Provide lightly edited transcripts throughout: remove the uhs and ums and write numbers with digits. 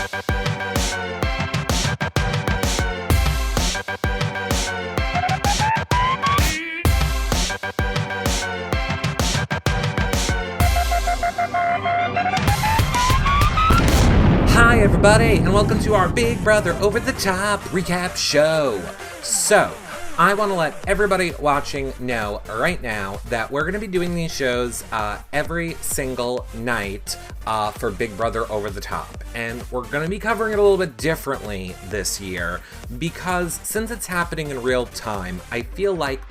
Hi everybody, and welcome to our Big Brother Over the Top recap show. So, I want to let everybody watching know right now that we're going to be doing these shows every single night for Big Brother Over the Top. And we're going to be covering it a little bit differently this year because since it's happening in real time, I feel like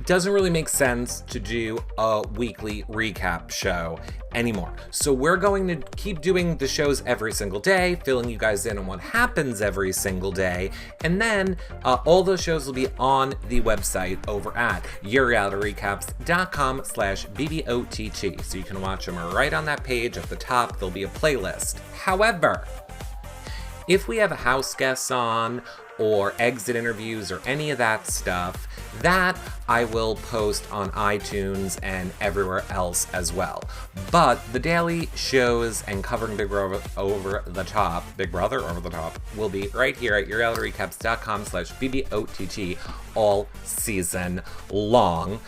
doesn't really make sense to do a weekly recap show anymore. So we're going to keep doing the shows every single day, filling you guys in on what happens every single day. And then all those shows will be on the website over at yourrealityrecaps.com/BBOTT. So you can watch them right on that page at the top. There'll be a playlist. However, if we have a house guest on or exit interviews or any of that stuff, that I will post on iTunes and everywhere else as well. But the daily shows and covering Big Brother Over the Top will be right here at yourrealityrecaps.com/BBOTT all season long.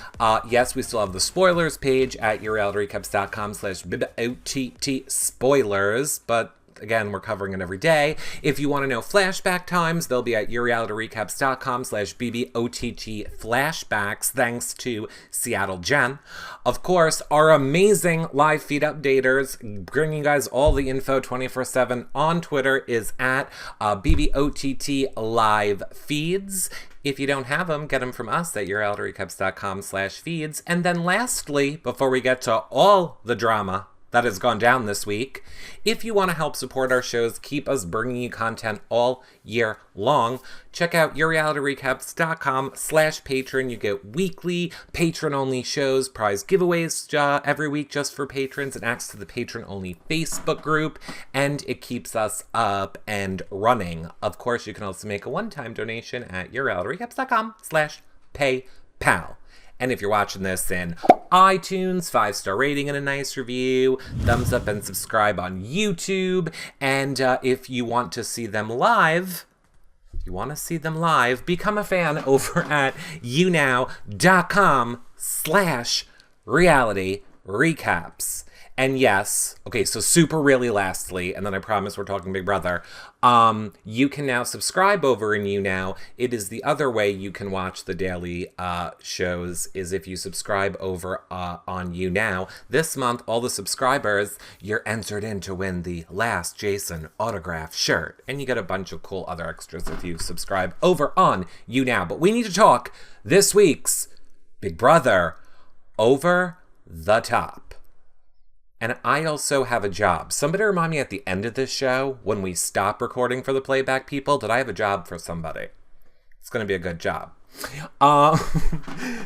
Yes, we still have the spoilers page at yourrealityrecaps.com/BBOTT spoilers, but again, we're covering it every day. If you want to know flashback times, they'll be at yourrealityrecaps.com/BBOTT flashbacks, thanks to Seattle Jen. Of course, our amazing live feed updaters, bringing you guys all the info 24/7 on Twitter, is at BBOTT live feeds. If you don't have them, get them from us at yourrealityrecaps.com/feeds. And then lastly, before we get to all the drama that has gone down this week, if you want to help support our shows, keep us bringing you content all year long, check out yourrealityrecaps.com/patron. You get weekly patron-only shows, prize giveaways every week just for patrons, and access to the patron-only Facebook group, and it keeps us up and running. Of course, you can also make a one-time donation at yourrealityrecaps.com/PayPal. And if you're watching this in iTunes, 5-star rating and a nice review, thumbs up and subscribe on YouTube. And if you want to see them live, become a fan over at younow.com/realityrecaps. And yes, okay, so super really lastly, and then I promise we're talking Big Brother, you can now subscribe over in YouNow. It is the other way you can watch the daily shows, is if you subscribe over on YouNow. This month, all the subscribers, you're entered in to win the Last Jason autograph shirt. And you get a bunch of cool other extras if you subscribe over on YouNow. But we need to talk this week's Big Brother Over the Top. And I also have a job. Somebody remind me at the end of this show, when we stop recording for the playback people, that I have a job for somebody. It's going to be a good job.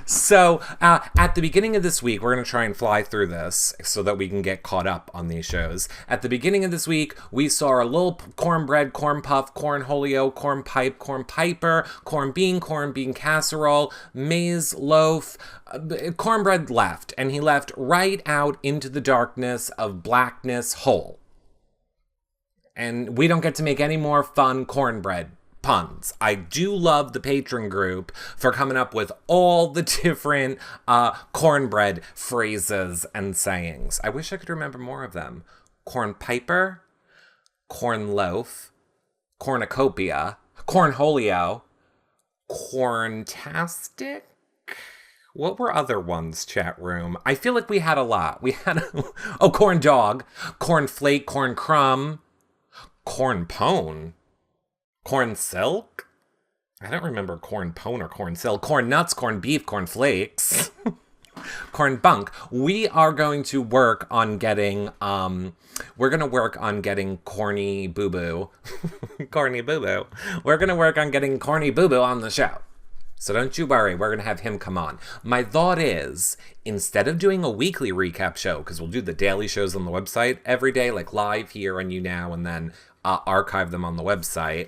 So at the beginning of this week, we're going to try and fly through this so that we can get caught up on these shows. At the beginning of this week, we saw a little cornbread, corn puff, cornholio, corn pipe, corn piper, corn bean casserole, maize loaf. Cornbread left, and he left right out into the darkness of blackness whole. And we don't get to make any more fun cornbread puns. I do love the patron group for coming up with all the different cornbread phrases and sayings. I wish I could remember more of them. Corn piper, corn loaf, cornucopia, cornholio, corntastic. What were other ones, chat room? I feel like we had a lot. We had, corn dog, corn flake, corn crumb, corn pone, corn silk. I don't remember corn pone or corn silk. Corn nuts, corn beef, corn flakes, corn bunk. We are going to work on getting, corny boo-boo. Corny boo-boo. We're going to work on getting corny boo-boo on the show. So don't you worry, we're going to have him come on. My thought is, instead of doing a weekly recap show, because we'll do the daily shows on the website every day, like live here on YouNow, and then archive them on the website,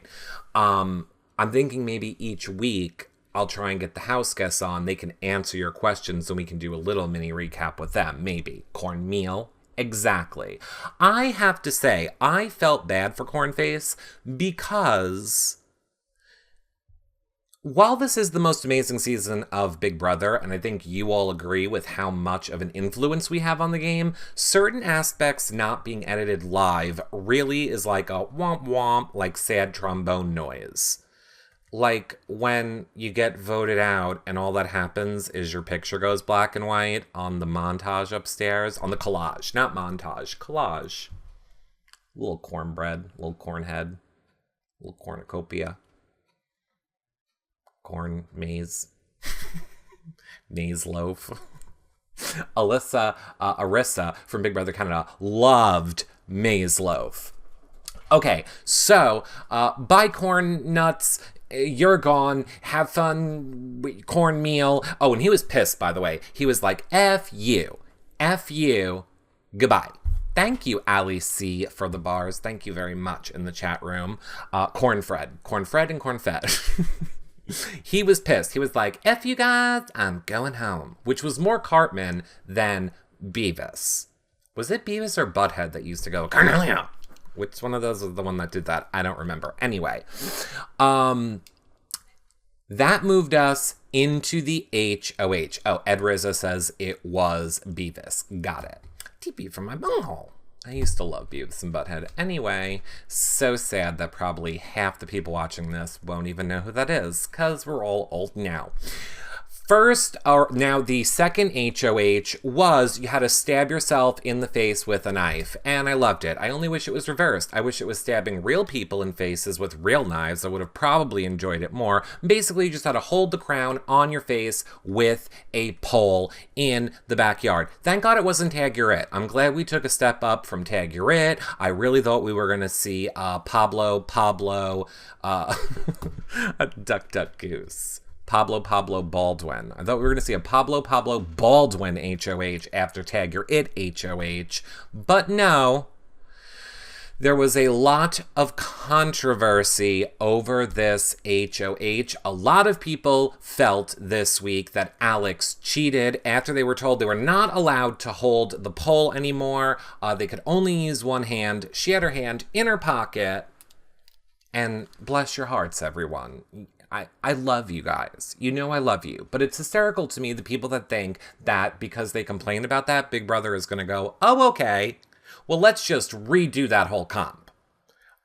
I'm thinking maybe each week I'll try and get the house guests on. They can answer your questions, and we can do a little mini recap with them. Maybe cornmeal Exactly. I have to say, I felt bad for Cornface because while this is the most amazing season of Big Brother, and I think you all agree with how much of an influence we have on the game, certain aspects not being edited live really is like a womp womp, like sad trombone noise. Like when you get voted out and all that happens is your picture goes black and white on the montage upstairs, on the collage, not montage, collage. Little cornbread, little cornhead, little cornucopia. Corn maze. Maze loaf. Arissa from Big Brother Canada loved maze loaf. Okay, so buy corn nuts. You're gone. Have fun. Cornmeal. Oh, and he was pissed, by the way. He was like, F you. F you. Goodbye. Thank you, Ali C, for the bars. Thank you very much in the chat room. Cornfred and Cornfed. He was pissed. He was like, F you guys, I'm going home. Which was more Cartman than Beavis. Was it Beavis or Butthead that used to go, Cornelia? Which one of those was the one that did that? I don't remember. Anyway, that moved us into the HOH. Oh, Ed Rizzo says it was Beavis. Got it. TP from my bunghole. I used to love Beavis and Butthead. Anyway, so sad that probably half the people watching this won't even know who that is, because we're all old now. Now the second HOH was you had to stab yourself in the face with a knife, and I loved it. I only wish it was reversed. I wish it was stabbing real people in faces with real knives. I would have probably enjoyed it more. Basically, you just had to hold the crown on your face with a pole in the backyard. Thank God it wasn't Tag You're It. I'm glad we took a step up from Tag You're It. I really thought we were going to see Pablo, Duck Duck Goose. Pablo Baldwin. I thought we were going to see a Pablo Baldwin HOH after Tag You're It HOH. But no. There was a lot of controversy over this HOH. A lot of people felt this week that Alex cheated after they were told they were not allowed to hold the pole anymore. They could only use one hand. She had her hand in her pocket. And bless your hearts, everyone. I love you guys. You know I love you. But it's hysterical to me, the people that think that because they complain about that, Big Brother is going to go, oh, okay. Well, let's just redo that whole comp.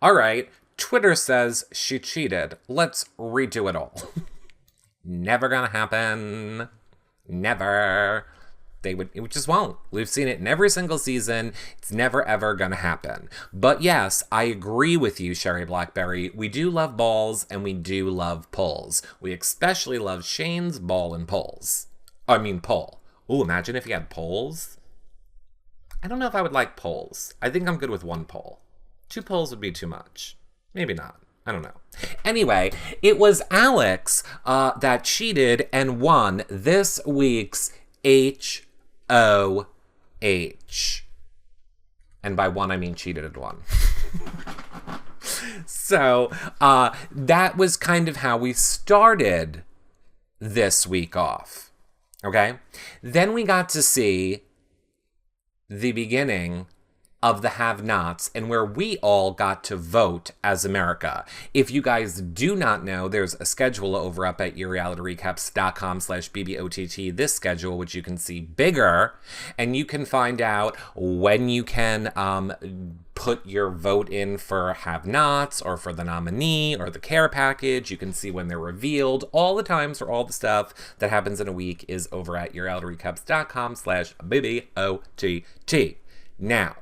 All right. Twitter says she cheated. Let's redo it all. Never going to happen. Never. It just won't. We've seen it in every single season. It's never, ever gonna happen. But yes, I agree with you, Sherry Blackberry. We do love balls and we do love pulls. We especially love Shane's ball and pulls. I mean, pull. Ooh, imagine if he had poles. I don't know if I would like poles. I think I'm good with one pole. 2 poles would be too much. Maybe not. I don't know. Anyway, it was Alex that cheated and won this week's HOH. And by one, I mean cheated and won. So that was kind of how we started this week off. Okay? Then we got to see the beginning of the have-nots and where we all got to vote as America. If you guys do not know, there's a schedule over up at yourrealityrecaps.com/BBOTT, this schedule, which you can see bigger, and you can find out when you can put your vote in for have-nots or for the nominee or the care package. You can see when they're revealed. All the times for all the stuff that happens in a week is over at yourrealityrecaps.com/BBOTT. Now,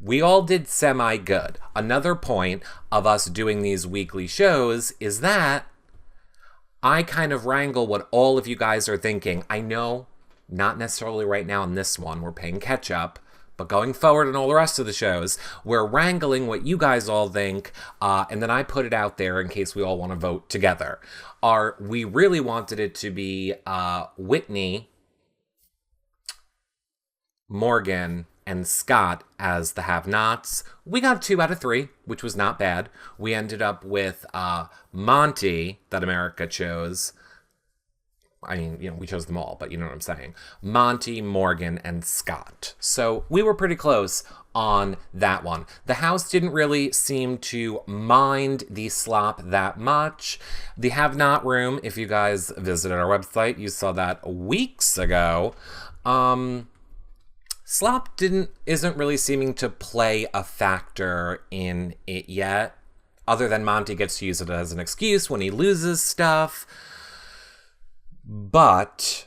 we all did semi-good. Another point of us doing these weekly shows is that I kind of wrangle what all of you guys are thinking. I know, not necessarily right now in this one, we're paying catch-up, but going forward in all the rest of the shows, we're wrangling what you guys all think, and then I put it out there in case we all want to vote together. We really wanted it to be Whitney, Morgan, and Scott as the have-nots. We got 2 out of 3, which was not bad. We ended up with Monty, that America chose, I mean, we chose them all, but you know what I'm saying. Monty, Morgan, and Scott. So we were pretty close on that one. The house didn't really seem to mind the slop that much. The Have Not room, if you guys visited our website, you saw that weeks ago. Slop isn't really seeming to play a factor in it yet, other than Monty gets to use it as an excuse when he loses stuff. But,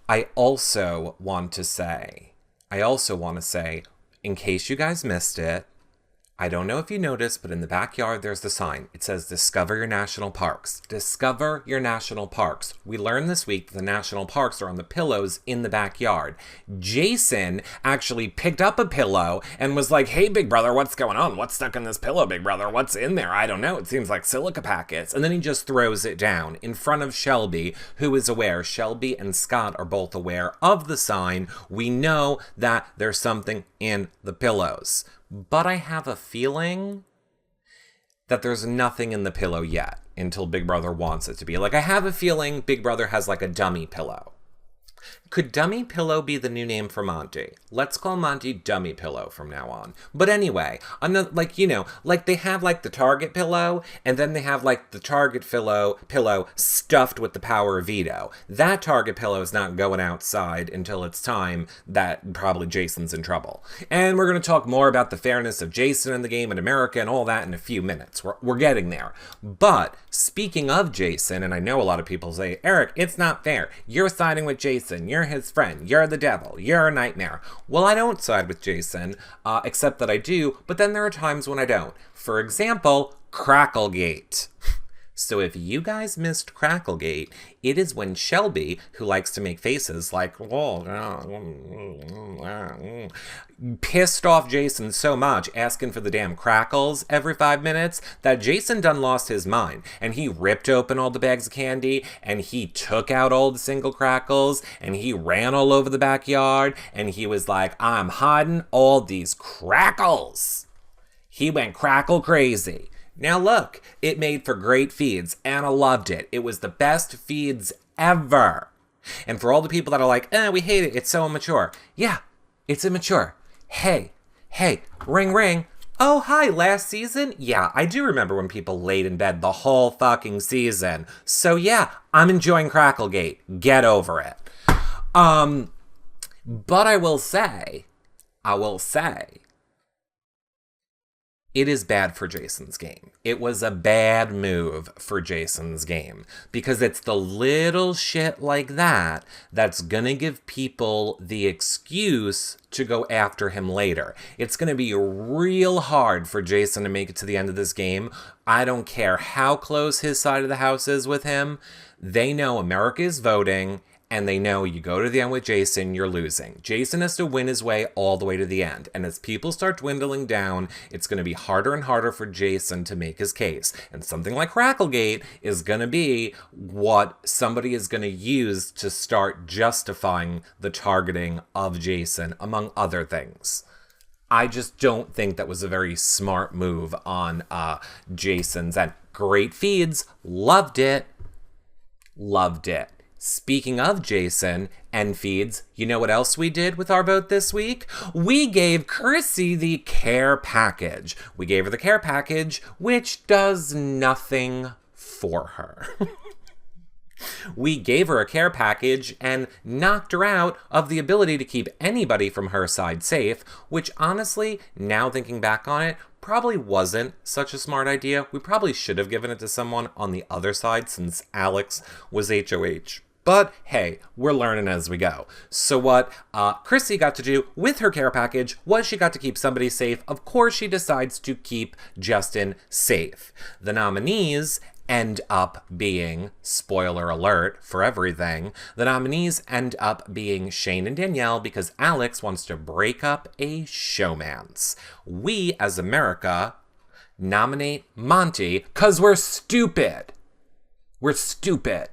I also want to say, in case you guys missed it, I don't know if you noticed, but in the backyard, there's the sign. It says, Discover Your National Parks. Discover Your National Parks. We learned this week that the national parks are on the pillows in the backyard. Jason actually picked up a pillow and was like, hey, big brother, what's going on? What's stuck in this pillow, big brother? What's in there? I don't know. It seems like silica packets. And then he just throws it down in front of Shelby, who is aware. Shelby and Scott are both aware of the sign. We know that there's something in the pillows. But I have a feeling that there's nothing in the pillow yet until Big Brother wants it to be. Like, I have a feeling Big Brother has like a dummy pillow. Could Dummy Pillow be the new name for Monty? Let's call Monty Dummy Pillow from now on. But anyway, another, like they have like the Target pillow, and then they have like the Target pillow stuffed with the power of Veto. That Target pillow is not going outside until it's time that probably Jason's in trouble. And we're going to talk more about the fairness of Jason in the game in America and all that in a few minutes. We're getting there. But speaking of Jason, and I know a lot of people say, Eric, it's not fair. You're siding with Jason. You're his friend. You're the devil. You're a nightmare. Well, I don't side with Jason, except that I do, but then there are times when I don't. For example, Cracklegate. So if you guys missed Cracklegate, it is when Shelby, who likes to make faces like, pissed off Jason so much, asking for the damn crackles every 5 minutes, that Jason done lost his mind. And he ripped open all the bags of candy, and he took out all the single crackles, and he ran all over the backyard, and he was like, I'm hiding all these crackles. He went crackle crazy. Now look, it made for great feeds. Anna loved it. It was the best feeds ever. And for all the people that are like, we hate it, it's so immature. Yeah, it's immature. Hey, ring ring. Oh, hi, last season? Yeah, I do remember when people laid in bed the whole fucking season. So yeah, I'm enjoying Cracklegate. Get over it. But I will say, it is bad for Jason's game. It was a bad move for Jason's game because it's the little shit like that that's gonna give people the excuse to go after him later. It's gonna be real hard for Jason to make it to the end of this game. I don't care how close his side of the house is with him. They know America is voting, and they know you go to the end with Jason, you're losing. Jason has to win his way all the way to the end. And as people start dwindling down, it's going to be harder and harder for Jason to make his case. And something like Cracklegate is going to be what somebody is going to use to start justifying the targeting of Jason, among other things. I just don't think that was a very smart move on Jason's end. Great feeds. Loved it. Speaking of Jason and feeds, you know what else we did with our vote this week? We gave Chrissy the care package. We gave her the care package, which does nothing for her. We gave her a care package and knocked her out of the ability to keep anybody from her side safe, which honestly, now thinking back on it, probably wasn't such a smart idea. We probably should have given it to someone on the other side since Alex was HOH. But hey, we're learning as we go. So what Chrissy got to do with her care package was she got to keep somebody safe. Of course, she decides to keep Justin safe. The nominees end up being, spoiler alert for everything, the nominees end up being Shane and Danielle because Alex wants to break up a showmance. We, as America, nominate Monty because we're stupid. We're stupid.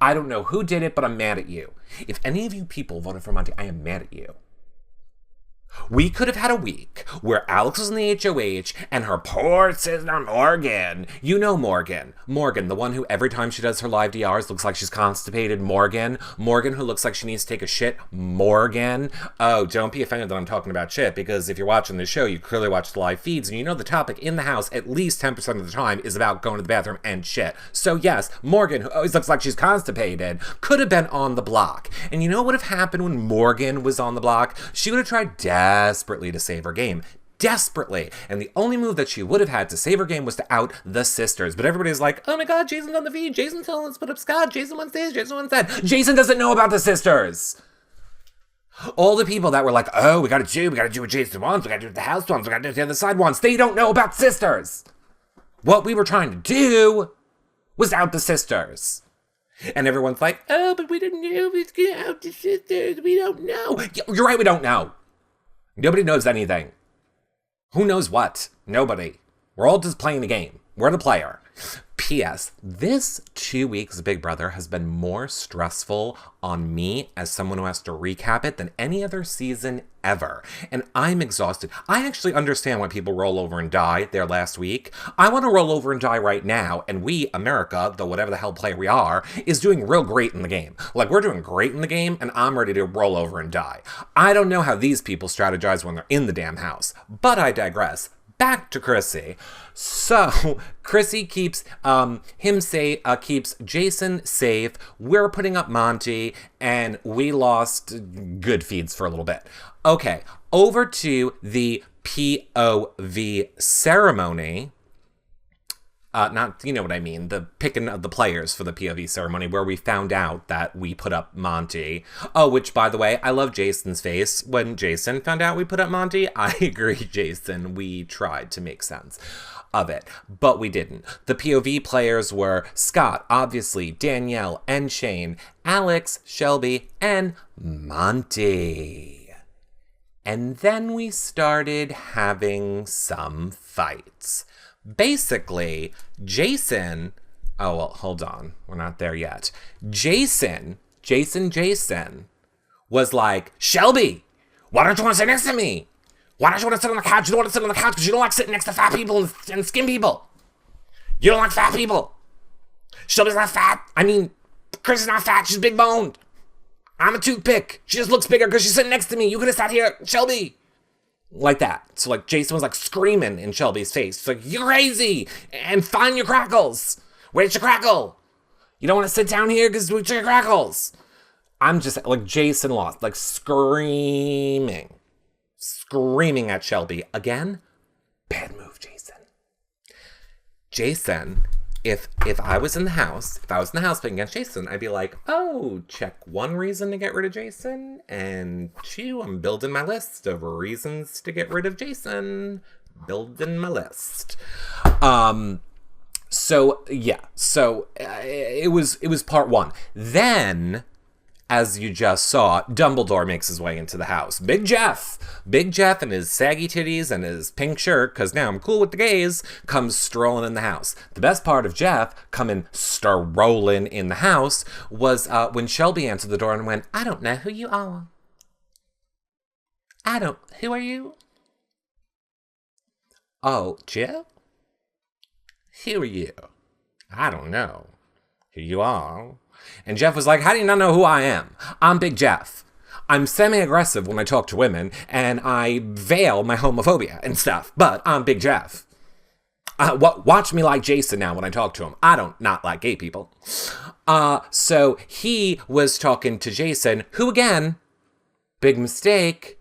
I don't know who did it, but I'm mad at you. If any of you people voted for Monty, I am mad at you. We could have had a week where Alex was in the HOH and her poor sister Morgan, you know Morgan, the one who every time she does her live DRs looks like she's constipated, Morgan who looks like she needs to take a shit, Morgan. Oh, don't be offended that I'm talking about shit, because if you're watching the show, you clearly watch the live feeds and you know the topic in the house at least 10% of the time is about going to the bathroom and shit. So yes, Morgan, who always looks like she's constipated, could have been on the block. And you know what would have happened when Morgan was on the block? She would have tried desperately to save her game. Desperately. And the only move that she would have had to save her game was to out the sisters. But everybody's like, oh my god, Jason's on the feed. Jason's telling us to put up Scott. Jason wants this. Jason wants that. Jason doesn't know about the sisters. All the people that were like, oh, we gotta do what Jason wants. We gotta do what the house wants. We gotta do what the other side wants. They don't know about sisters. What we were trying to do was out the sisters. And everyone's like, oh, but we didn't know we could out the sisters. We don't know. You're right, we don't know. Nobody knows anything. Who knows what? Nobody. We're all just playing the game. We're the player. P.S. This 2 weeks of Big Brother has been more stressful on me as someone who has to recap it than any other season ever. And I'm exhausted. I actually understand why people roll over and die there last week. I want to roll over and die right now, and we, America, the whatever the hell player we are, is doing real great in the game. Like, we're doing great in the game, and I'm ready to roll over and die. I don't know how these people strategize when they're in the damn house, but I digress. Back to Chrissy. So Chrissy keeps keeps Jason safe. We're putting up Monty, and we lost good feeds for a little bit. Okay, over to the POV ceremony. Not, you know what I mean, the picking of the players for the POV ceremony, where we found out that we put up Monty. Oh, which, by the way, I love Jason's face when Jason found out we put up Monty. I agree, Jason. We tried to make sense of it, but we didn't. The POV players were Scott, obviously, Danielle, and Shane, Alex, Shelby, and Monty. And then we started having some fights. Basically, Jason, oh, well, hold on. We're not there yet. Jason was like, Shelby, why don't you want to sit next to me? Why don't you want to sit on the couch? You don't want to sit on the couch because you don't like sitting next to fat people and skin people. You don't like fat people. Shelby's not fat. I mean, Chris is not fat. She's big boned. I'm a toothpick. She just looks bigger because she's sitting next to me. You could have sat here, Shelby. Like that. So, like, Jason was, like, screaming in Shelby's face. It's like, you're crazy! And find your crackles! Where's your crackle? You don't want to sit down here because we took your crackles! I'm just, like, Jason lost. Like, screaming at Shelby. Again, bad move, Jason. Jason, if I was in the house playing against Jason, I'd be like, oh, check one reason to get rid of Jason, and two, I'm building my list of reasons to get rid of Jason. Building my list. So it was part one. Then, as you just saw, Dumbledore makes his way into the house. Big Jeff and his saggy titties and his pink shirt, because now I'm cool with the gays, comes strolling in the house. The best part of Jeff coming strolling in the house was when Shelby answered the door and went, I don't know who you are. Who are you? Oh, Jeff? Who are you? I don't know who you are. And Jeff was like, how do you not know who I am? I'm Big Jeff. I'm semi-aggressive when I talk to women, and I veil my homophobia and stuff, but I'm Big Jeff. Watch me like Jason now when I talk to him. I don't not like gay people. So he was talking to Jason, who again, big mistake,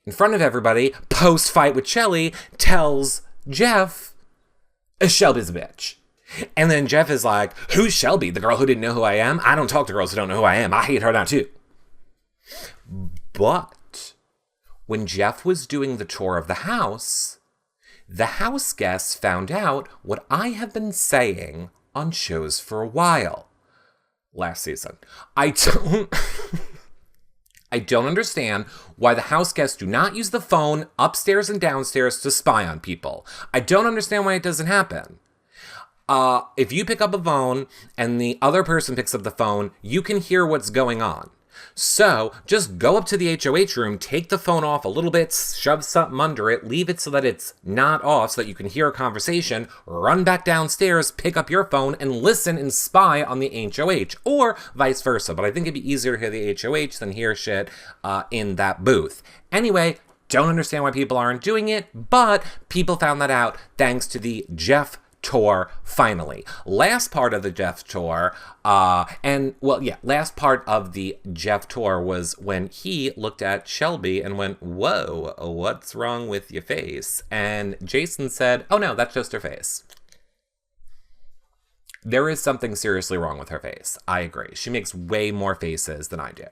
in front of everybody, post-fight with Shelly, tells Jeff, Shelby's a bitch. And then Jeff is like, who's Shelby? The girl who didn't know who I am? I don't talk to girls who don't know who I am. I hate her now too. But when Jeff was doing the tour of the house guests found out what I have been saying on shows for a while. Last season. I don't understand why the house guests do not use the phone upstairs and downstairs to spy on people. I don't understand why it doesn't happen. If you pick up a phone and the other person picks up the phone, you can hear what's going on. So just go up to the HOH room, take the phone off a little bit, shove something under it, leave it so that it's not off so that you can hear a conversation, run back downstairs, pick up your phone, and listen and spy on the HOH, or vice versa. But I think it'd be easier to hear the HOH than hear shit in that booth. Anyway, don't understand why people aren't doing it, but people found that out thanks to the Jeff tour, finally. Last part of the Jeff tour, last part of the Jeff tour was when he looked at Shelby and went, "Whoa, what's wrong with your face?" And Jason said, "Oh no, that's just her face." There is something seriously wrong with her face. I agree. She makes way more faces than I do.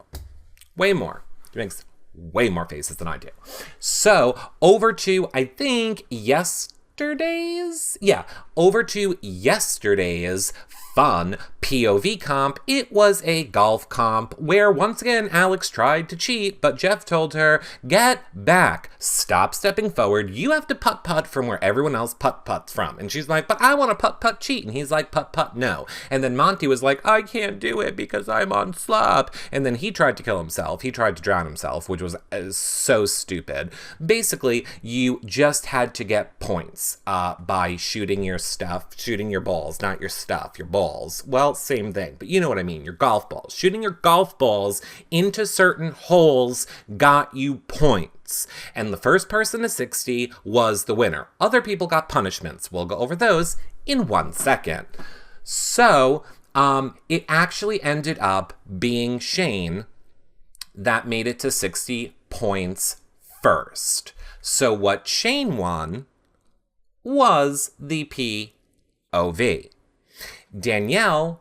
Way more. She makes way more faces than I do. So, over to, I think, over to yesterday's fun POV comp. It was a golf comp where, once again, Alex tried to cheat, but Jeff told her, "Get back. Stop stepping forward. You have to putt-putt from where everyone else putt-putts from." And she's like, "But I want to putt-putt cheat." And he's like, "Putt-putt, no." And then Monty was like, "I can't do it because I'm on slop." And then he tried to kill himself. He tried to drown himself, which was so stupid. Basically, you just had to get points by shooting your balls, not your stuff, your balls. Well, same thing, but you know what I mean, your golf balls. Shooting your golf balls into certain holes got you points. And the first person to 60 was the winner. Other people got punishments. We'll go over those in 1 second. So, it actually ended up being Shane that made it to 60 points first. So what Shane won was the POV. Danielle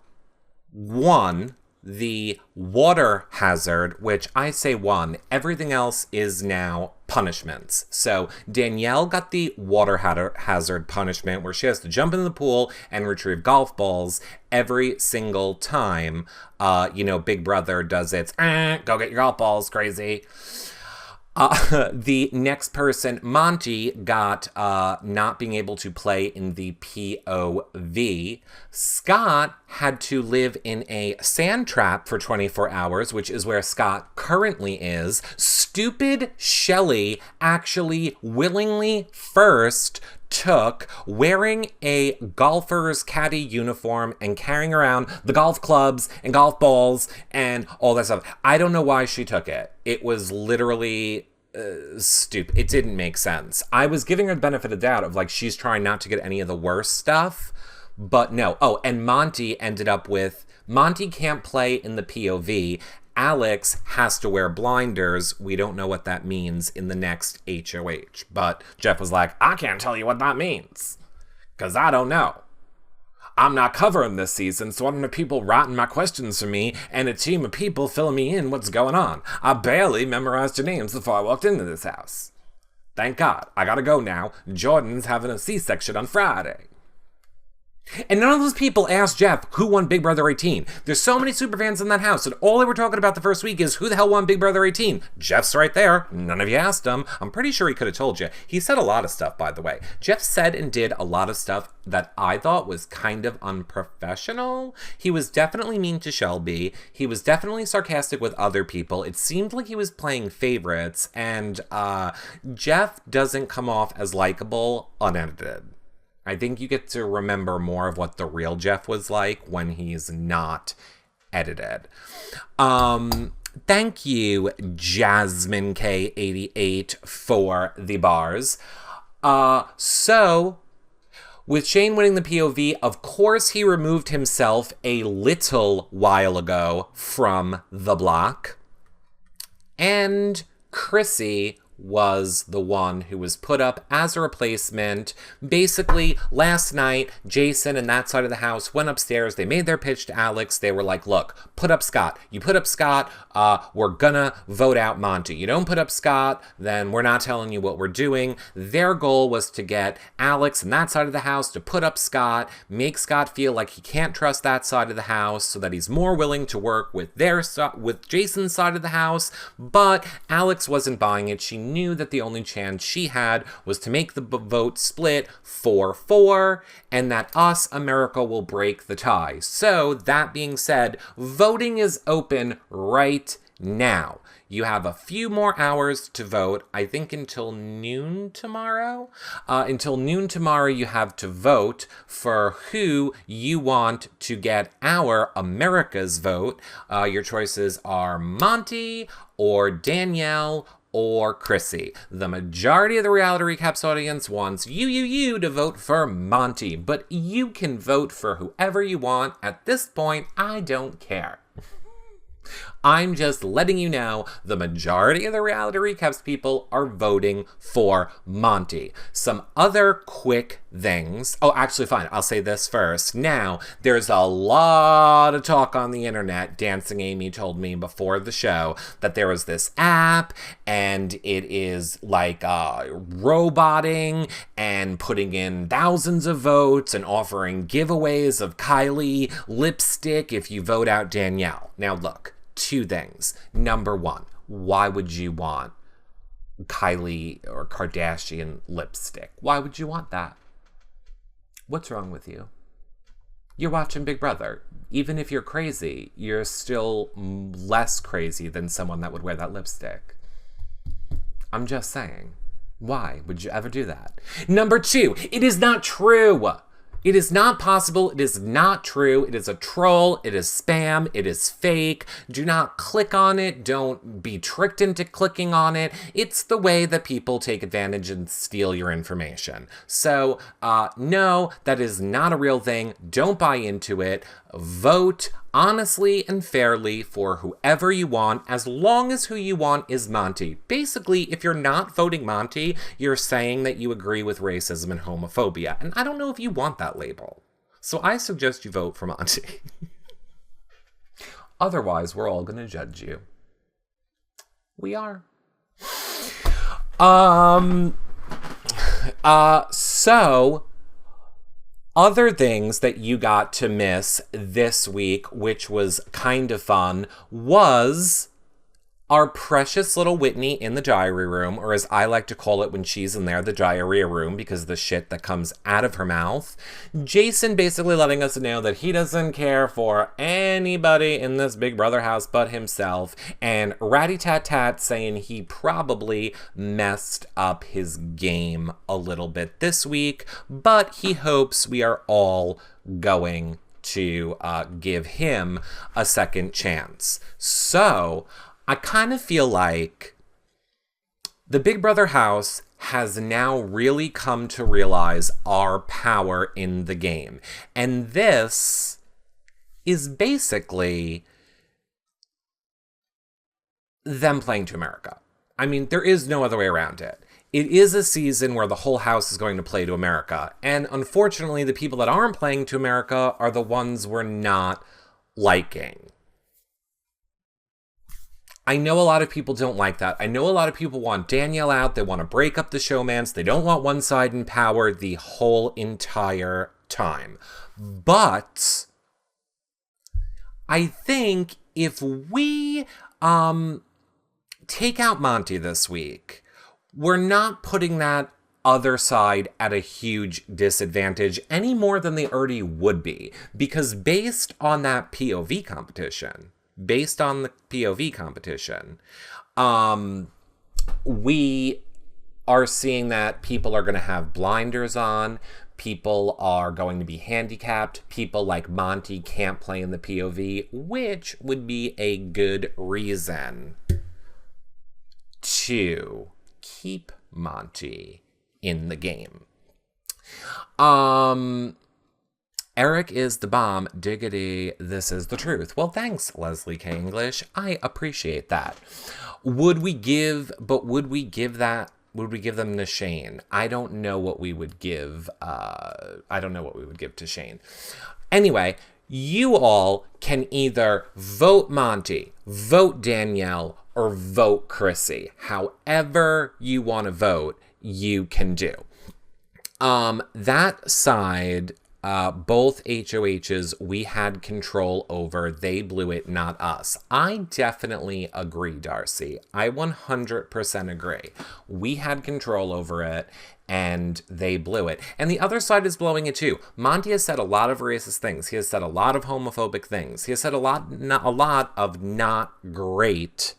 won the water hazard, which I say won. Everything else is now punishments. So Danielle got the water hazard punishment where she has to jump in the pool and retrieve golf balls every single time, Big Brother does its, go get your golf balls, crazy. The next person, Monty, got not being able to play in the POV. Scott had to live in a sand trap for 24 hours, which is where Scott currently is. Stupid Shelley actually willingly first took wearing a golfer's caddy uniform and carrying around the golf clubs and golf balls and all that stuff. I don't know why she took it. It was literally stupid. It didn't make sense. I was giving her the benefit of the doubt of she's trying not to get any of the worst stuff, but no. Oh, and Monty ended up with, Monty can't play in the POV. Alex has to wear blinders. We don't know what that means in the next HOH. But Jeff was like, "I can't tell you what that means, because I don't know. I'm not covering this season, so I don't have people writing my questions for me and a team of people filling me in what's going on. I barely memorized your names before I walked into this house. Thank God. I gotta go now. Jordan's having a C-section on Friday." And none of those people asked Jeff who won Big Brother 18. There's so many superfans in that house, and all they were talking about the first week is who the hell won Big Brother 18. Jeff's right there. None of you asked him. I'm pretty sure he could have told you. He said a lot of stuff, by the way. Jeff said and did a lot of stuff that I thought was kind of unprofessional. He was definitely mean to Shelby. He was definitely sarcastic with other people. It seemed like he was playing favorites, and Jeff doesn't come off as likable unedited. I think you get to remember more of what the real Jeff was like when he's not edited. Thank you, Jasmine K88, for the bars. So, with Shane winning the POV, of course he removed himself a little while ago from the block. And Chrissy was the one who was put up as a replacement. Basically, last night, Jason and that side of the house went upstairs. They made their pitch to Alex. They were like, "Look, put up Scott. You put up Scott, we're gonna vote out Monty. You don't put up Scott, then we're not telling you what we're doing." Their goal was to get Alex and that side of the house to put up Scott, make Scott feel like he can't trust that side of the house so that he's more willing to work with with Jason's side of the house. But Alex wasn't buying it. She knew that the only chance she had was to make the vote split 4-4, and that Us America will break the tie. So, that being said, voting is open right Now, you have a few more hours to vote, I think until noon tomorrow. Until noon tomorrow, you have to vote for who you want to get our America's vote. Your choices are Monty or Danielle or Chrissy. The majority of the Reality Recaps audience wants you to vote for Monty, but you can vote for whoever you want. At this point, I don't care. I'm just letting you know the majority of the Reality Recaps people are voting for Monty. Some other quick things. Oh, actually, fine. I'll say this first. Now, there's a lot of talk on the internet. Dancing Amy told me before the show that there was this app and it is like roboting and putting in thousands of votes and offering giveaways of Kylie lipstick if you vote out Danielle. Now, look. Two things. Number one, why would you want Kylie or Kardashian lipstick? Why would you want that? What's wrong with you? You're watching Big Brother. Even if you're crazy, you're still less crazy than someone that would wear that lipstick. I'm just saying. Why would you ever do that? Number two, it is not true. It is not possible. It is not true. It is a troll. It is spam. It is fake. Do not click on it. Don't be tricked into clicking on it. It's the way that people take advantage and steal your information. So, no, that is not a real thing. Don't buy into it. Vote honestly and fairly for whoever you want, as long as who you want is Monty. Basically, if you're not voting Monty, you're saying that you agree with racism and homophobia, and I don't know if you want that label. So I suggest you vote for Monty. Otherwise, we're all gonna judge you. We are. So other things that you got to miss this week, which was kind of fun, was our precious little Whitney in the diary room, or as I like to call it when she's in there, the diarrhea room, because of the shit that comes out of her mouth. Jason basically letting us know that he doesn't care for anybody in this Big Brother house but himself, and Ratty-Tat-Tat saying he probably messed up his game a little bit this week, but he hopes we are all going to give him a second chance. So I kind of feel like the Big Brother house has now really come to realize our power in the game. And this is basically them playing to America. I mean, there is no other way around it. It is a season where the whole house is going to play to America. And unfortunately, the people that aren't playing to America are the ones we're not liking. I know a lot of people don't like that. I know a lot of people want Danielle out. They want to break up the showmance. They don't want one side in power the whole entire time. But I think if we take out Monty this week, we're not putting that other side at a huge disadvantage any more than they already would be. Because based on that POV competition, we are seeing that people are going to have blinders on. People are going to be handicapped. People like Monty can't play in the POV, which would be a good reason to keep Monty in the game. Eric is the bomb. Diggity, this is the truth. Well, thanks, Leslie K. English. I appreciate that. Would we give them to Shane? I don't know what we would give. To Shane. Anyway, you all can either vote Monty, vote Danielle, or vote Chrissy. However you want to vote, you can do. That side both HOHs we had control over. They blew it, not us. I definitely agree, Darcy. I 100% agree. We had control over it, and they blew it. And the other side is blowing it too. Monty has said a lot of racist things. He has said a lot of homophobic things. He has said a lot of not great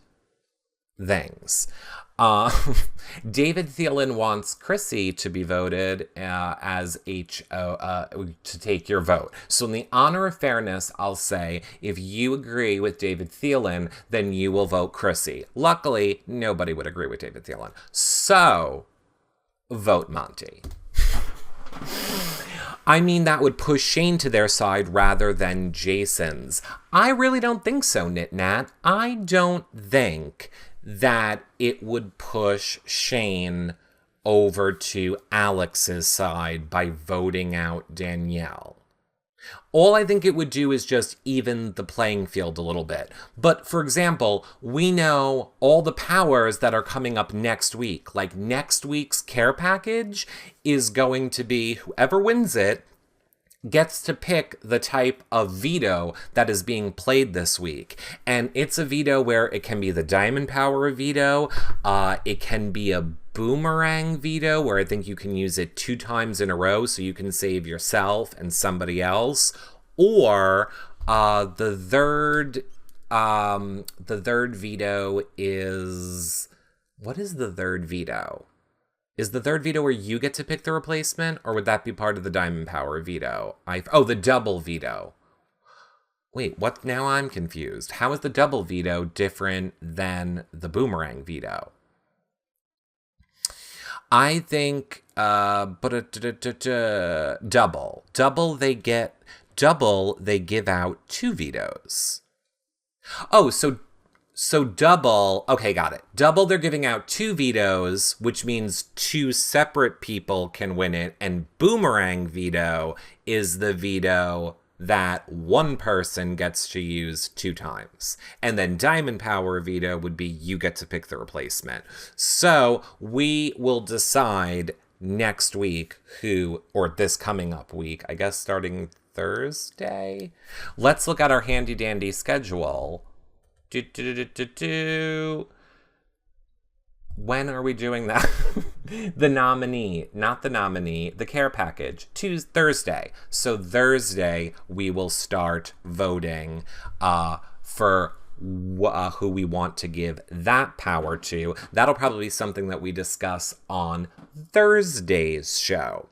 things. David Thielen wants Chrissy to be voted as to take your vote. So in the honor of fairness, I'll say, if you agree with David Thielen, then you will vote Chrissy. Luckily, nobody would agree with David Thielen. So, vote Monty. I mean, that would push Shane to their side rather than Jason's. I really don't think so, Knit Nat. I don't think that it would push Shane over to Alex's side by voting out Danielle. All I think it would do is just even the playing field a little bit. But, for example, we know all the powers that are coming up next week. Like, next week's care package is going to be whoever wins it gets to pick the type of veto that is being played this week. And it's a veto where it can be the diamond power veto. It can be a boomerang veto where I think you can use it 2 times in a row so you can save yourself and somebody else. Or the third veto is... What is the third veto? Is the third veto where you get to pick the replacement, or would that be part of the diamond power veto? The double veto. Wait, what? Now I'm confused. How is the double veto different than the boomerang veto? I think, double. Double, they give out 2 vetoes. Oh, so double, okay, got it. Double, they're giving out 2 vetoes, which means 2 separate people can win it. And boomerang veto is the veto that 1 person gets to use 2 times. And then diamond power veto would be you get to pick the replacement. So we will decide next week or this coming up week, I guess starting Thursday. Let's look at our handy dandy schedule. When are we doing that? The nominee, not the nominee, the care package. Thursday. So Thursday, we will start voting for who we want to give that power to. That'll probably be something that we discuss on Thursday's show.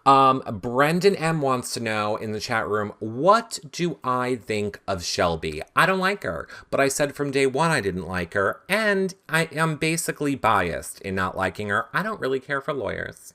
Brendan M wants to know in the chat room, what do I think of Shelby? I don't like her, but I said from day one I didn't like her, and I am basically biased in not liking her. I don't really care for lawyers.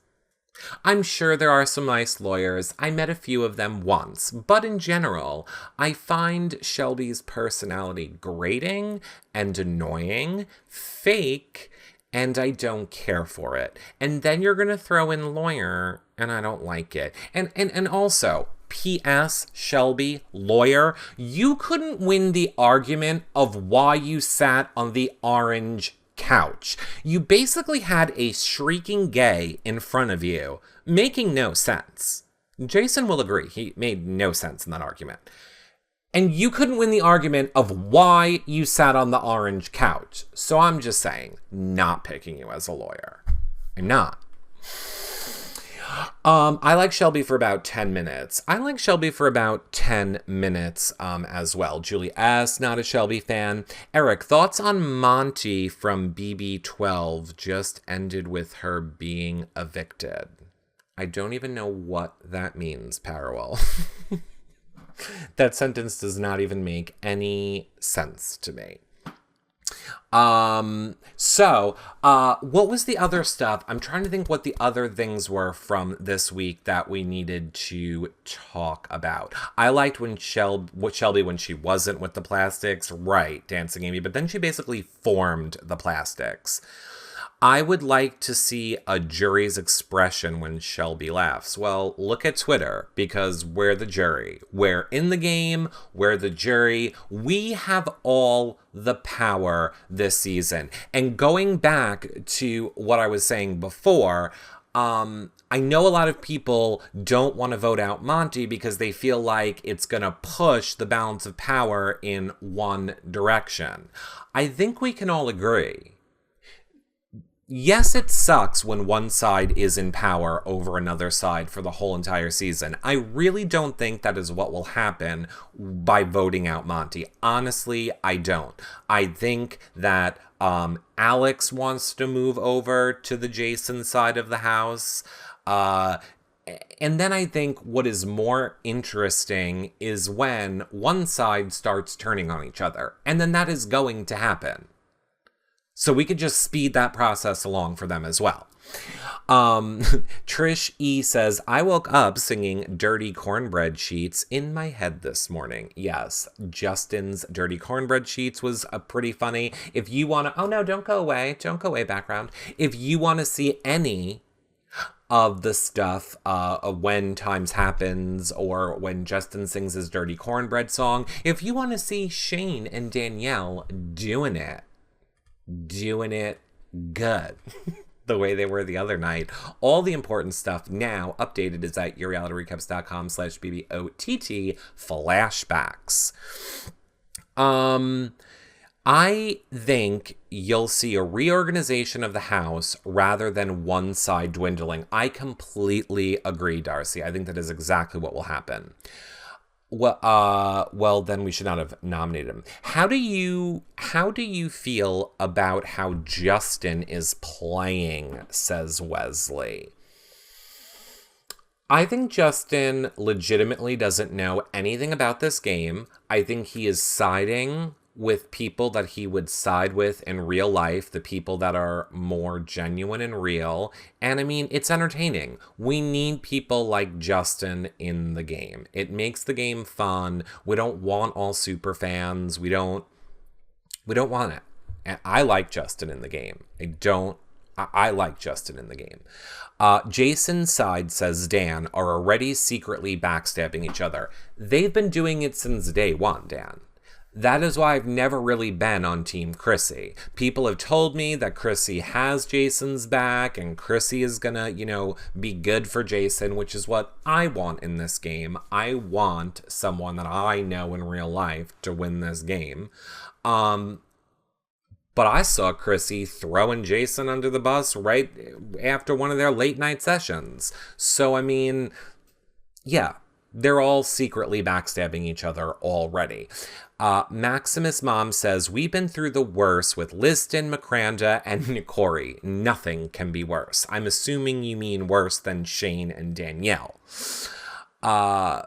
I'm sure there are some nice lawyers. I met a few of them once, but in general, I find Shelby's personality grating and annoying, fake, and I don't care for it. And then you're going to throw in lawyer, and I don't like it. And also, P.S. Shelby, lawyer, you couldn't win the argument of why you sat on the orange couch. You basically had a shrieking gay in front of you, making no sense. Jason will agree, he made no sense in that argument. And you couldn't win the argument of why you sat on the orange couch. So I'm just saying, not picking you as a lawyer. I'm not. I like Shelby for about 10 minutes. As well. Julie S., not a Shelby fan. Eric, thoughts on Monty from BB12 just ended with her being evicted? I don't even know what that means, Parallel. That sentence does not even make any sense to me. What was the other stuff? I'm trying to think what the other things were from this week that we needed to talk about. I liked when Shelby, when she wasn't with the plastics, right, Dancing Amy, but then she basically formed the plastics. I would like to see a jury's expression when Shelby laughs. Well, look at Twitter, because we're the jury. We're in the game, we're the jury. We have all the power this season. And going back to what I was saying before, I know a lot of people don't want to vote out Monty because they feel like it's going to push the balance of power in one direction. I think we can all agree. Yes, it sucks when one side is in power over another side for the whole entire season. I really don't think that is what will happen by voting out Monty. Honestly, I don't. I think that Alex wants to move over to the Jason side of the house. And then I think what is more interesting is when one side starts turning on each other. And then that is going to happen. So we could just speed that process along for them as well. Trish E says, I woke up singing Dirty Cornbread Sheets in my head this morning. Yes, Justin's Dirty Cornbread Sheets was pretty funny. If you want to, oh no, don't go away, background. If you want to see any of the stuff of when Times Happens or when Justin sings his Dirty Cornbread song, if you want to see Shane and Danielle doing it good the way they were the other night. All the important stuff now updated is at yourrealityrecaps.com/BBOTT flashbacks. I think you'll see a reorganization of the house rather than one side dwindling. I completely agree, Darcy. I think that is exactly what will happen. Well, then we should not have nominated him. How do you feel about how Justin is playing, says Wesley. I think Justin legitimately doesn't know anything about this game. I think he is siding with people that he would side with in real life, the people that are more genuine and real. And I mean, it's entertaining. We need people like Justin in the game. It makes the game fun. We don't want all super fans. We don't want it. And I like Justin in the game. I like Justin in the game. Jason's side, says Dan, are already secretly backstabbing each other. They've been doing it since day one, Dan. That is why I've never really been on Team Chrissy. People have told me that Chrissy has Jason's back and Chrissy is gonna, be good for Jason, which is what I want in this game. I want someone that I know in real life to win this game. But I saw Chrissy throwing Jason under the bus right after one of their late night sessions. So, I mean, yeah, they're all secretly backstabbing each other already. Maximus Mom says, we've been through the worst with Liston, McCranda, and Nikori. Nothing can be worse. I'm assuming you mean worse than Shane and Danielle. I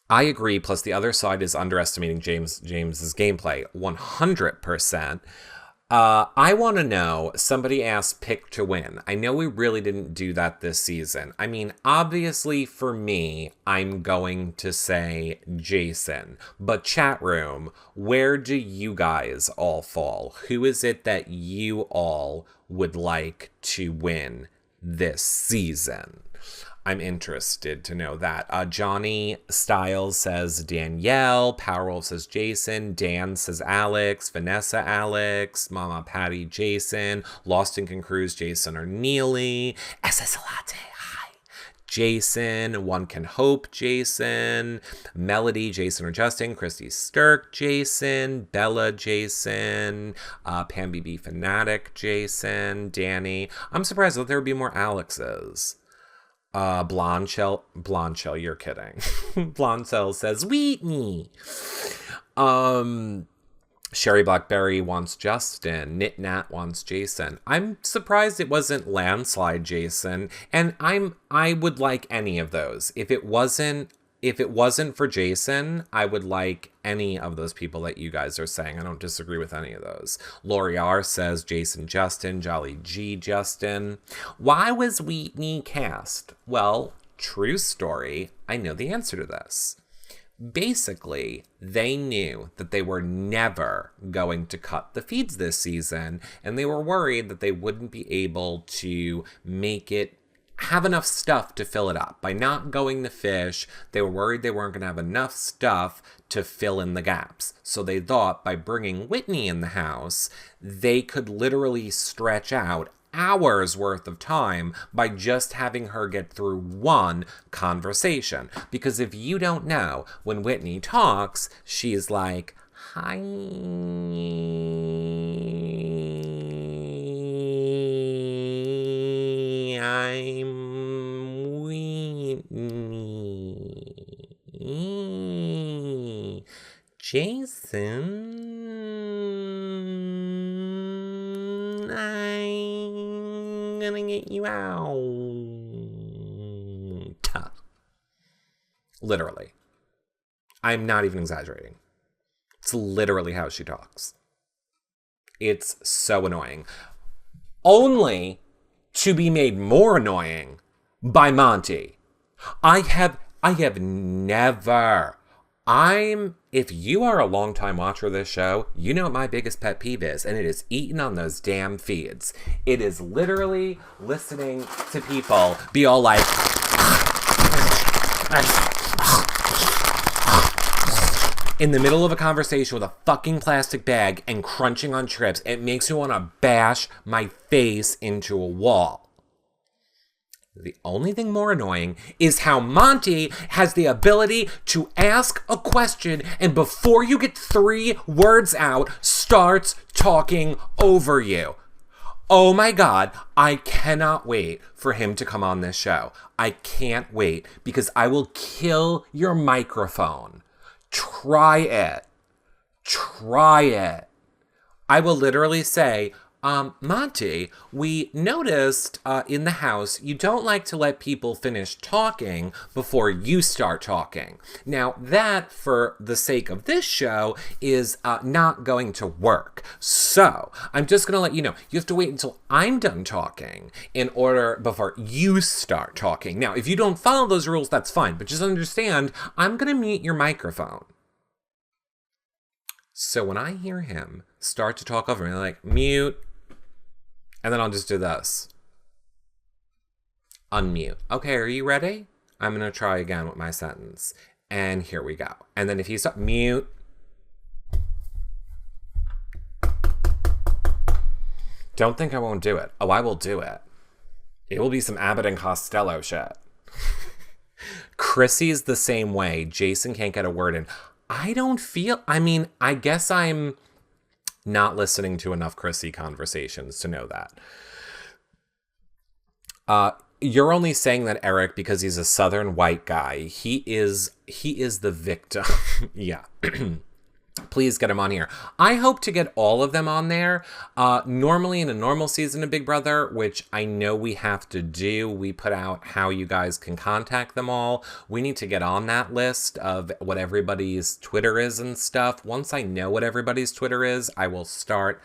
agree, plus the other side is underestimating James's gameplay. 100%. I want to know, somebody asked pick to win. I know we really didn't do that this season. I mean, obviously for me, I'm going to say Jason. But chat room, where do you guys all fall? Who is it that you all would like to win this season? I'm interested to know that. Johnny Styles says Danielle. Powerwolf says Jason. Dan says Alex. Vanessa Alex. Mama Patty Jason. Lost in Concruise Jason or Neely. SS Latte. Hi. Jason. One Can Hope Jason. Melody Jason or Justin. Christy Stirk Jason. Bella Jason. Pam BB Fanatic Jason. Danny. I'm surprised that there would be more Alexes. Blondshell, you're kidding. Blondshell says, Whitney. Sherry Blackberry wants Justin. Knit Nat wants Jason. I'm surprised it wasn't Landslide Jason. And I would like any of those. If it wasn't for Jason, I would like any of those people that you guys are saying. I don't disagree with any of those. Lori R says Jason Justin, Jolly G Justin. Why was Whitney cast? Well, true story, I know the answer to this. Basically, they knew that they were never going to cut the feeds this season, and they were worried that they wouldn't be able to have enough stuff to fill it up. By not going to fish, they were worried they weren't going to have enough stuff to fill in the gaps. So they thought by bringing Whitney in the house, they could literally stretch out hours worth of time by just having her get through one conversation. Because if you don't know, when Whitney talks, she's like, hi, I'm Whitney. Jason, I'm gonna get you out. Literally. I'm not even exaggerating. It's literally how she talks. It's so annoying. Only to be made more annoying by Monty. I have never... if you are a longtime watcher of this show, you know what my biggest pet peeve is, and it is eating on those damn feeds. It is literally listening to people be all like, in the middle of a conversation with a fucking plastic bag and crunching on chips. It makes me want to bash my face into a wall. The only thing more annoying is how Monty has the ability to ask a question and before you get 3 words out, starts talking over you. Oh my God, I cannot wait for him to come on this show. I can't wait because I will kill your microphone. Try it. Try it. I will literally say, Monty, we noticed in the house you don't like to let people finish talking before you start talking. Now, that, for the sake of this show, is not going to work. So, I'm just going to let you know, you have to wait until I'm done talking before you start talking. Now, if you don't follow those rules, that's fine. But just understand, I'm going to mute your microphone. So when I hear him start to talk over me, I'm like, mute. And then I'll just do this. Unmute. Okay, are you ready? I'm going to try again with my sentence. And here we go. And then if you stop, mute. Don't think I won't do it. Oh, I will do it. It will be some Abbott and Costello shit. Chrissy's the same way. Jason can't get a word in. I guess I'm not listening to enough Chrissy conversations to know that. You're only saying that, Eric, because he's a Southern white guy. He is the victim. Yeah. Please get him on here. I hope to get all of them on there. Normally in a normal season of Big Brother, which I know we have to do, we put out how you guys can contact them all. We need to get on that list of what everybody's Twitter is and stuff. Once I know what everybody's Twitter is, I will start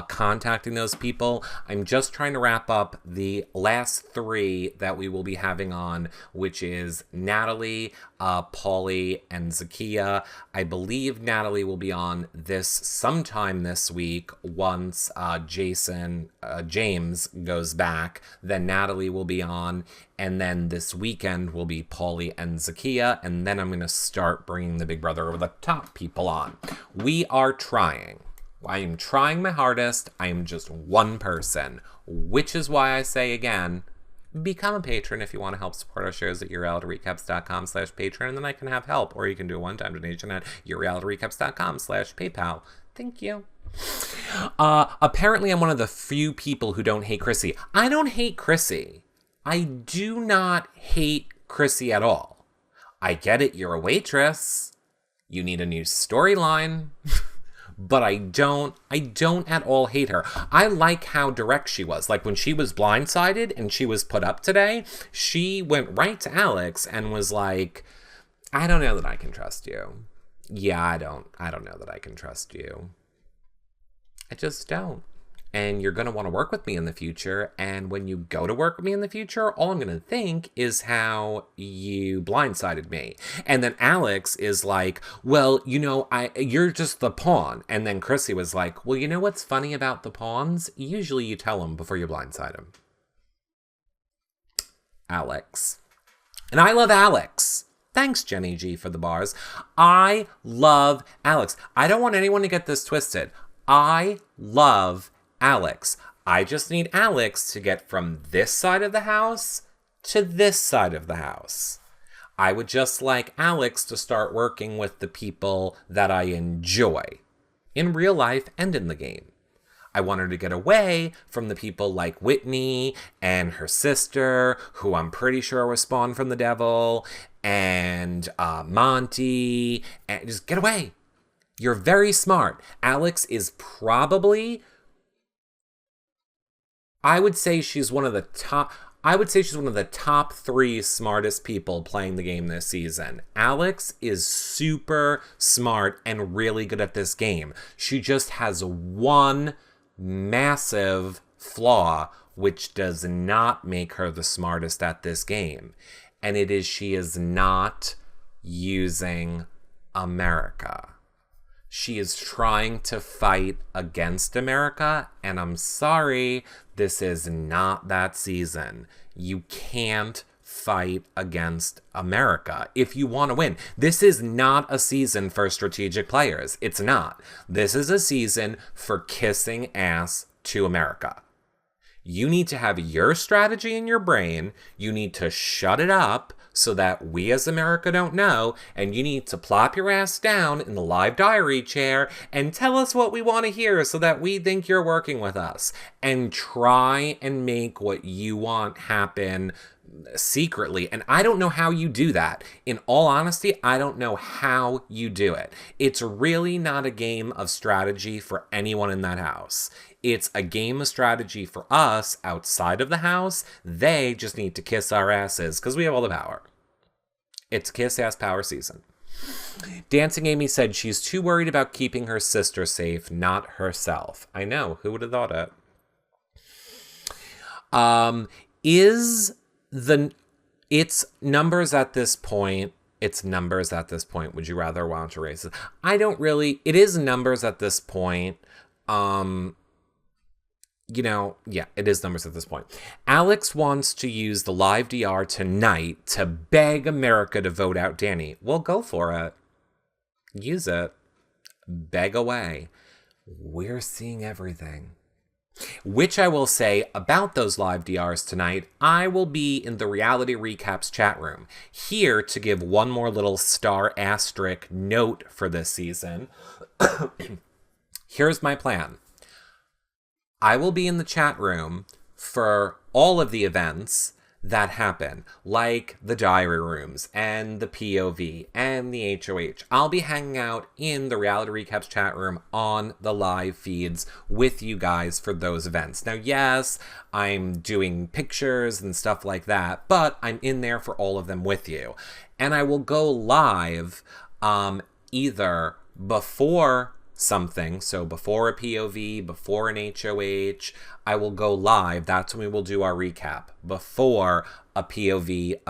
contacting those people. I'm just trying to wrap up the last 3 that we will be having on, which is Natalie, Paulie, and Zakiya. I believe Natalie will be on this sometime this week once James goes back. Then Natalie will be on, and then this weekend will be Paulie and Zakiya, and then I'm going to start bringing the Big Brother over the top people on. We are trying. I am trying my hardest. I am just one person, which is why I say again, become a patron if you want to help support our shows at yourrealityrecaps.com/patron, and then I can have help. Or you can do a one-time donation at yourrealityrecaps.com/PayPal. Thank you. Apparently I'm one of the few people who don't hate Chrissy. I don't hate Chrissy. I do not hate Chrissy at all. I get it, you're a waitress. You need a new storyline. But I don't at all hate her. I like how direct she was. Like when she was blindsided and she was put up today, she went right to Alex and was like, I don't know that I can trust you. Yeah, I don't know that I can trust you. I just don't. And you're going to want to work with me in the future. And when you go to work with me in the future, all I'm going to think is how you blindsided me. And then Alex is like, well, you're just the pawn. And then Chrissy was like, well, you know what's funny about the pawns? Usually you tell them before you blindside them. Alex. And I love Alex. Thanks, Jenny G, for the bars. I love Alex. I don't want anyone to get this twisted. I love Alex. I just need Alex to get from this side of the house to this side of the house. I would just like Alex to start working with the people that I enjoy in real life and in the game. I want her to get away from the people like Whitney and her sister, who I'm pretty sure was spawned from the devil, and Monty, and just get away. You're very smart. Alex is probably, I would say she's one of the top 3 smartest people playing the game this season. Alex is super smart and really good at this game. She just has one massive flaw, which does not make her the smartest at this game. And it is she is not using America. She is trying to fight against America, and I'm sorry, this is not that season. You can't fight against America if you want to win. This is not a season for strategic players. It's not. This is a season for kissing ass to America. You need to have your strategy in your brain. You need to shut it up so that we as America don't know, and you need to plop your ass down in the live diary chair and tell us what we want to hear so that we think you're working with us, and try and make what you want happen secretly. And I don't know how you do that. In all honesty, I don't know how you do it. It's really not a game of strategy for anyone in that house. It's a game of strategy for us outside of the house. They just need to kiss our asses because we have all the power. It's kiss ass power season. Dancing Amy said she's too worried about keeping her sister safe, not herself. I know. Who would have thought it? It's numbers at this point. It's numbers at this point. Would you rather watch a race? I don't really. It is numbers at this point. Yeah, it is numbers at this point. Alex wants to use the live DR tonight to beg America to vote out Danny. Well, go for it. Use it. Beg away. We're seeing everything. Which I will say about those live DRs tonight, I will be in the Reality Recaps chat room. Here to give one more little star asterisk note for this season. Here's my plan. I will be in the chat room for all of the events that happen, like the diary rooms and the POV and the HOH. I'll be hanging out in the Reality Recaps chat room on the live feeds with you guys for those events. Now, yes, I'm doing pictures and stuff like that, but I'm in there for all of them with you. And I will go live either before something, so before a POV, before an HOH, I will go live. That's when we will do our recap. Before a POV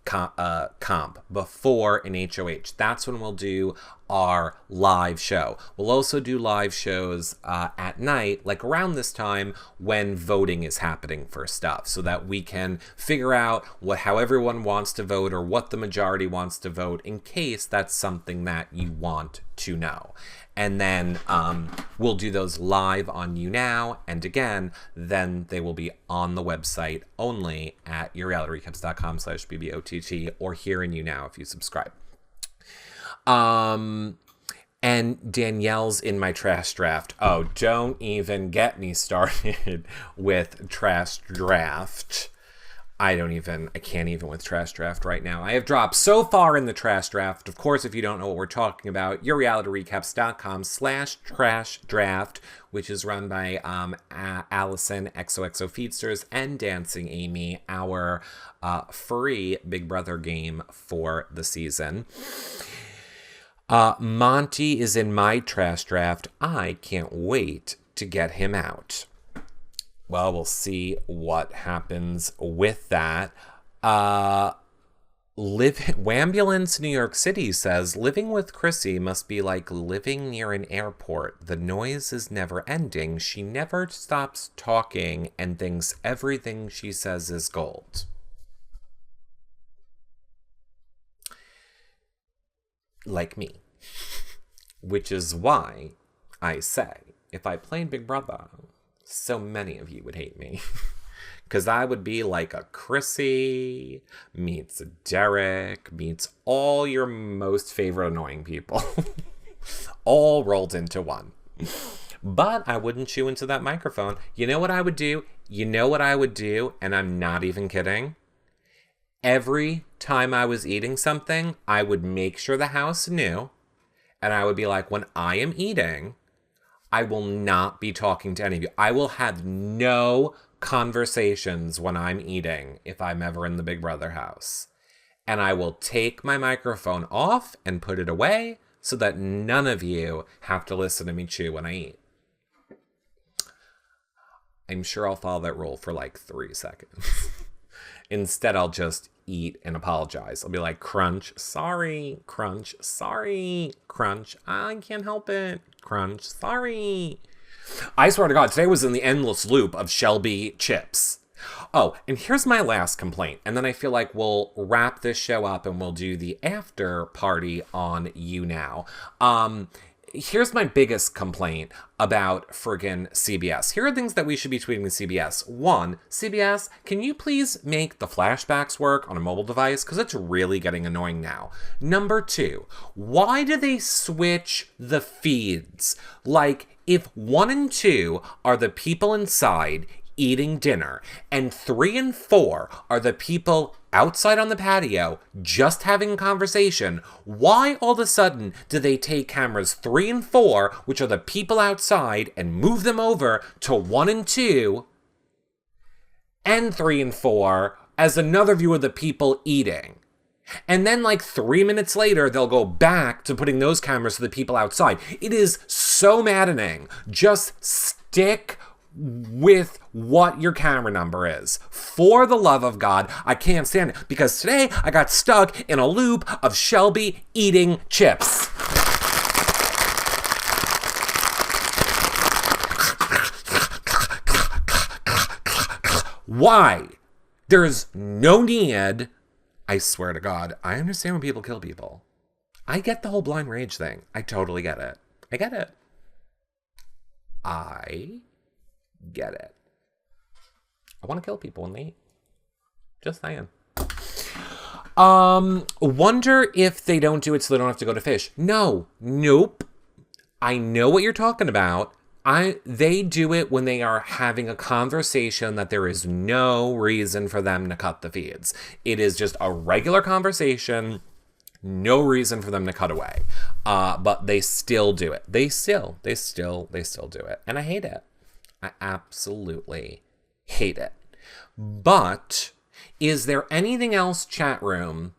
comp, before an HOH. That's when we'll do our live show. We'll also do live shows at night, like around this time when voting is happening for stuff, so that we can figure out how everyone wants to vote or what the majority wants to vote, in case that's something that you want to know. And then we'll do those live on You Now, and again, then they will be on the website only at yourrealityrecaps.com/BBOTT, or here in You Now if you subscribe. And Danielle's in my trash draft. Oh, don't even get me started with trash draft. I can't even with trash draft right now. I have dropped so far in the trash draft. Of course, if you don't know what we're talking about, yourrealityrecaps.com/trash draft, which is run by Allison, XOXO Feedsters, and Dancing Amy, our free Big Brother game for the season. Monty is in my trash draft. I can't wait to get him out. Well, we'll see what happens with that. Wambulance New York City says, living with Chrissy must be like living near an airport. The noise is never ending. She never stops talking and thinks everything she says is gold. Like me. Which is why I say, if I played Big Brother, So many of you would hate me. Because I would be like a Chrissy meets a Derek meets all your most favorite annoying people. All rolled into one. But I wouldn't chew into that microphone. You know what I would do? You know what I would do? And I'm not even kidding. Every time I was eating something, I would make sure the house knew. And I would be like, when I am eating, I will not be talking to any of you. I will have no conversations when I'm eating if I'm ever in the Big Brother house. And I will take my microphone off and put it away so that none of you have to listen to me chew when I eat. I'm sure I'll follow that rule for like 3 seconds. Instead, I'll just eat and apologize. I'll be like, crunch, sorry, crunch, sorry, crunch, I can't help it, crunch, sorry. I swear to God, today was in the endless loop of Shelby chips. Oh, and here's my last complaint. And then I feel like we'll wrap this show up and we'll do the after party on You Now. Here's my biggest complaint about friggin' CBS. Here are things that we should be tweeting to CBS. 1, CBS, can you please make the flashbacks work on a mobile device? Because it's really getting annoying now. Number 2, why do they switch the feeds? Like, if 1 and 2 are the people inside eating dinner, and 3 and 4 are the people outside on the patio just having a conversation, why all of a sudden do they take cameras 3 and 4, which are the people outside, and move them over to 1 and 2 and 3 and 4 as another view of the people eating? And then like 3 minutes later, they'll go back to putting those cameras to the people outside. It is so maddening. Just stick with what your camera number is. For the love of God, I can't stand it. Because today I got stuck in a loop of Shelby eating chips. Why? There's no need. I swear to God, I understand when people kill people. I get the whole blind rage thing. I totally get it. I get it. I get it. I want to kill people when they eat. Just saying. Wonder if they don't do it so they don't have to go to fish. No. Nope. I know what you're talking about. They do it when they are having a conversation that there is no reason for them to cut the feeds. It is just a regular conversation. No reason for them to cut away. But they still do it. They still do it. And I hate it. I absolutely hate it. But is there anything else, chat room,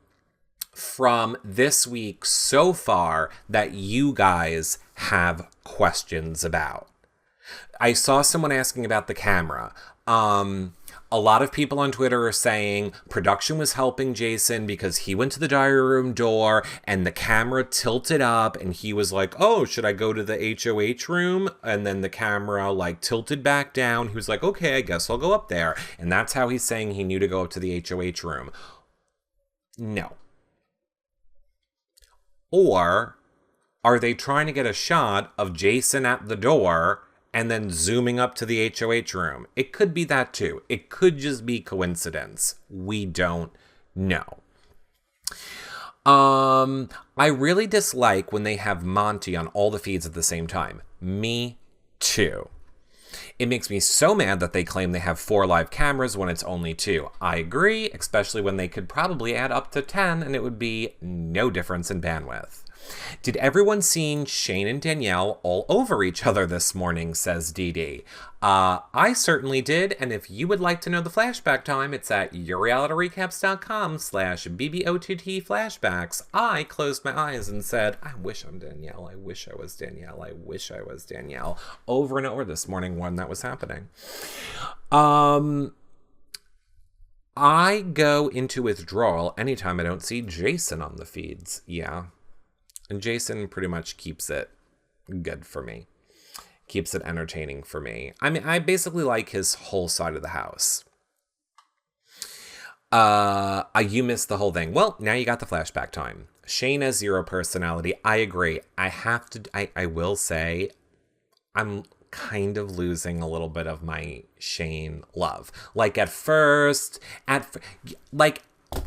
from this week so far that you guys have questions about? I saw someone asking about the camera. A lot of people on Twitter are saying production was helping Jason because he went to the diary room door and the camera tilted up and he was like, oh, should I go to the HOH room? And then the camera like tilted back down. He was like, okay, I guess I'll go up there. And that's how he's saying he knew to go up to the HOH room. No. Or are they trying to get a shot of Jason at the door and then zooming up to the HOH room? It could be that too. It could just be coincidence. We don't know. I really dislike when they have Monty on all the feeds at the same time. Me too. It makes me so mad that they claim they have 4 live cameras when it's only 2. I agree, especially when they could probably add up to 10 and it would be no difference in bandwidth. Did everyone see Shane and Danielle all over each other this morning, says Dee Dee. I certainly did, and if you would like to know the flashback time, it's at yourrealityrecaps.com/BBOTT flashbacks. I closed my eyes and said, I wish I'm Danielle, I wish I was Danielle, I wish I was Danielle, over and over this morning when that was happening. I go into withdrawal anytime I don't see Jason on the feeds. Yeah. And Jason pretty much keeps it good for me. Keeps it entertaining for me. I mean, I basically like his whole side of the house. You missed the whole thing. Well, now you got the flashback time. Shane has 0 personality. I agree. I will say, I'm kind of losing a little bit of my Shane love. Like at first,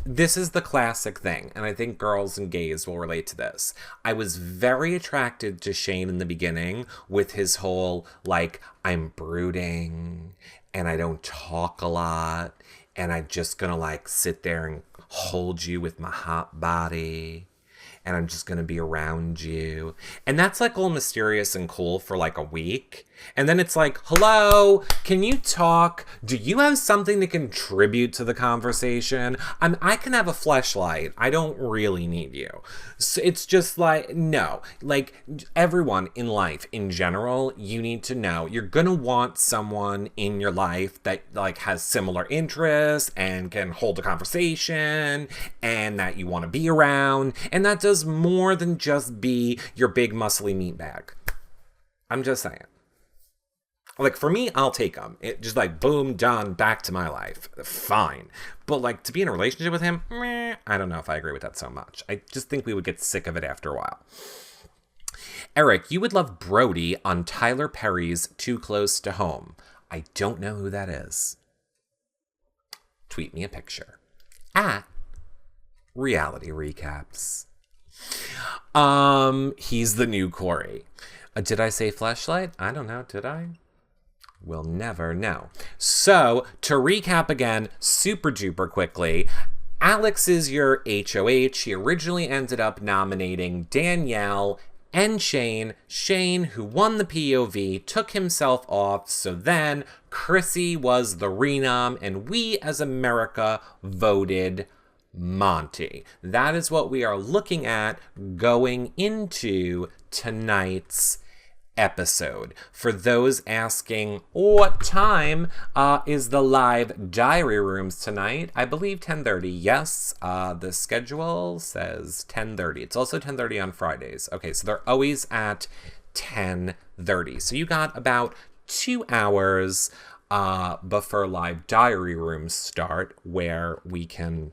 this is the classic thing, and I think girls and gays will relate to this. I was very attracted to Shane in the beginning with his whole, like, I'm brooding, and I don't talk a lot, and I'm just gonna, like, sit there and hold you with my hot body, and I'm just gonna be around you. And that's, like, all mysterious and cool for, like, a week. And then it's like, hello, can you talk? Do you have something to contribute to the conversation? I can have a fleshlight. I don't really need you. So it's just like, no. Like, everyone in life, in general, you need to know. You're gonna want someone in your life that, like, has similar interests and can hold a conversation and that you want to be around. And that does more than just be your big muscly meat bag. I'm just saying. Like, for me, I'll take him. It just, like, boom, done, back to my life. Fine. But, like, to be in a relationship with him, I don't know if I agree with that so much. I just think we would get sick of it after a while. Eric, you would love Brody on Tyler Perry's Too Close to Home. I don't know who that is. Tweet me a picture. At Reality Recaps. He's the new Corey. Did I say fleshlight? I don't know. Did I? We'll never know. So, to recap again, super duper quickly, Alex is your HOH. He originally ended up nominating Danielle and Shane. Shane, who won the POV, took himself off. So then Chrissy was the renom, and we as America voted Monty. That is what we are looking at going into tonight's episode. For those asking what time is the live diary rooms tonight, I believe 10:30. Yes, the schedule says 10:30. It's also 10:30 on Fridays. Okay, so they're always at 10:30. So you got about 2 hours before live diary rooms start, where we can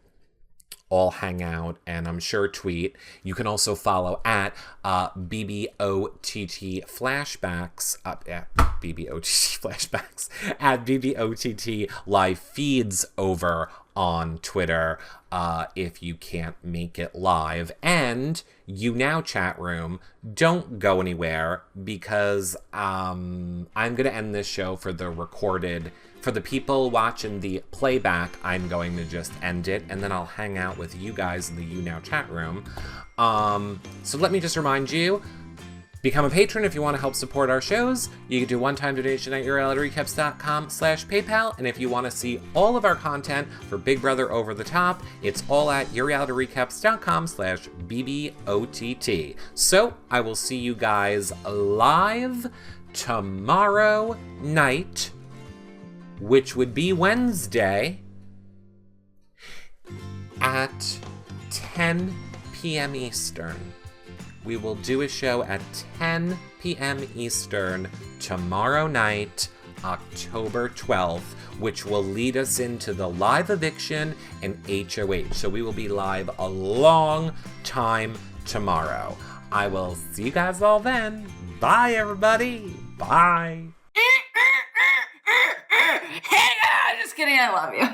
all hang out and I'm sure tweet. You can also follow at BBOTT Flashbacks BBOTT Flashbacks at BBOTT live feeds over on Twitter if you can't make it live. And you now, chat room, don't go anywhere, because I'm gonna end this show for the recorded. For the people watching the playback, I'm going to just end it, and then I'll hang out with you guys in the You Now chat room. So let me just remind you, become a patron if you want to help support our shows. You can do one-time donation at yourrealityrecaps.com/PayPal, and if you want to see all of our content for Big Brother Over the Top, it's all at yourrealityrecaps.com/BBOTT. So I will see you guys live tomorrow night, which would be Wednesday, at 10 p.m. Eastern. We will do a show at 10 p.m. Eastern tomorrow night, October 12th, which will lead us into the live eviction and HOH. So we will be live a long time tomorrow. I will see you guys all then. Bye, everybody. Bye. Hey, just kidding, I love you.